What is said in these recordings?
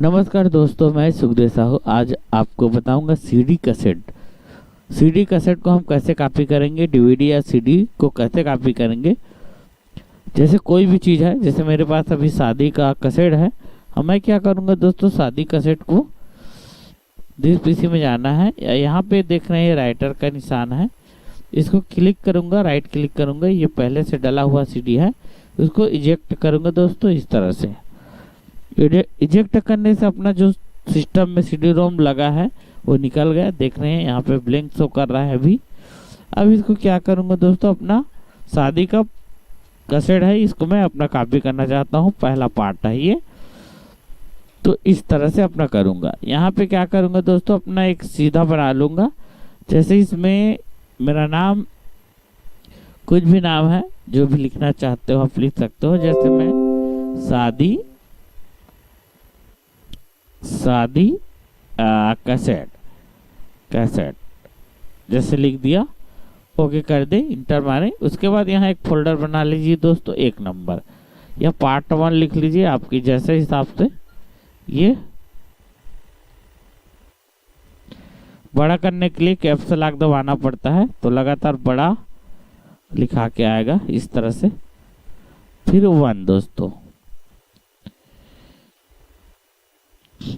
नमस्कार दोस्तों, मैं सुखदेव साहू। आज आपको बताऊंगा सीडी कैसेट को हम कैसे कॉपी करेंगे, डीवीडी या सीडी को कैसे कॉपी करेंगे। जैसे कोई भी चीज़ है, जैसे मेरे पास अभी शादी का कैसेट है, मैं क्या करूंगा दोस्तों, शादी कैसेट को जिस पीसी में जाना है, यहाँ पे देख रहे हैं राइटर का निशान है, इसको क्लिक करूंगा, राइट क्लिक करूंगा। ये पहले से डला हुआ सीडी है, उसको इजेक्ट करूंगा दोस्तों। इस तरह से इजेक्ट करने से अपना जो सिस्टम में सीडी रोम लगा है वो निकल गया। देख रहे हैं यहाँ पे ब्लैंक शो कर रहा है अभी। अब इसको क्या करूंगा दोस्तों, अपना शादी का कैसेट है, इसको मैं अपना कॉपी करना चाहता हूँ। पहला पार्ट है ये, तो इस तरह से अपना करूंगा। यहाँ पे क्या करूंगा दोस्तों, अपना एक सीधा बना लूंगा। जैसे इसमें मेरा नाम, कुछ भी नाम है, जो भी लिखना चाहते हो आप लिख सकते हो। जैसे मैं शादी कैसेट जैसे लिख दिया, ओके कर दे, इंटर मारे। उसके बाद यहाँ एक फोल्डर बना लीजिए दोस्तों, 1 नंबर या पार्ट 1 लिख लीजिए, आपकी जैसे हिसाब से। ये बड़ा करने के लिए कैप्स लॉक दबाना पड़ता है, तो लगातार बड़ा लिखा के आएगा इस तरह से। फिर 1 दोस्तों,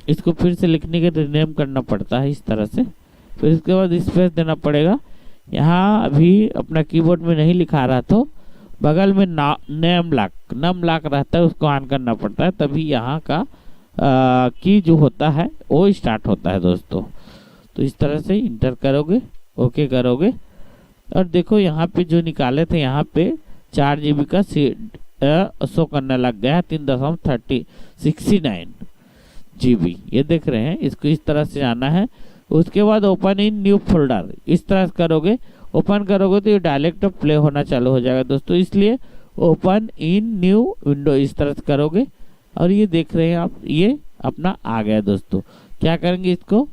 इसको फिर से लिखने के रिनेम करना पड़ता है इस तरह से। फिर इसके बाद स्पेस देना पड़ेगा। यहाँ अभी अपना कीबोर्ड में नहीं लिखा रहा, तो बगल में नम लॉक रहता है, उसको ऑन करना पड़ता है, तभी यहाँ का की जो होता है वो स्टार्ट होता है दोस्तों। तो इस तरह से इंटर करोगे, ओके करोगे, और देखो यहाँ पे जो निकाले थे, यहाँ पे 4 GB का शो करने लग गया है, 3.69 GB। ये देख रहे हैं, इसको इस तरह से जाना है। उसके बाद ओपन इन न्यू फोल्डर, इस तरह से करोगे। ओपन करोगे तो ये डायरेक्ट प्ले होना चालू हो जाएगा दोस्तों, इसलिए ओपन इन न्यू विंडो इस तरह से करोगे। और ये देख रहे हैं आप, ये अपना आ गया दोस्तों। क्या करेंगे, इसको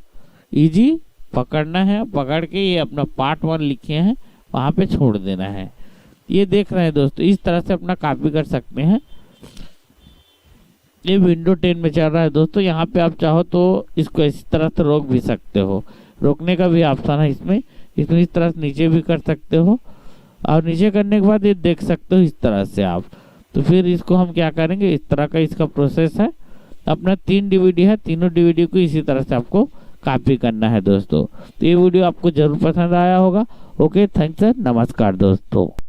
इजी पकड़ना है, पकड़ के ये अपना पार्ट 1 लिखे हैं वहाँ पे छोड़ देना है। ये देख रहे हैं दोस्तों, इस तरह से अपना कॉपी कर सकते हैं। ये विंडो 10 में चल रहा है दोस्तों। यहाँ पे आप चाहो तो इसको इस तरह से रोक भी सकते हो, रोकने का भी ऑप्शन है इसमें इस तरह से नीचे भी कर सकते हो। और नीचे करने के बाद ये देख सकते हो इस तरह से आप। तो फिर इसको हम क्या करेंगे, इस तरह का इसका प्रोसेस है। अपना 3 DVD है, तीनों DVD को इसी तरह से आपको कॉपी करना है दोस्तों। तो ये वीडियो आपको जरूर पसंद आया होगा। ओके, थैंक्स सर, नमस्कार दोस्तों।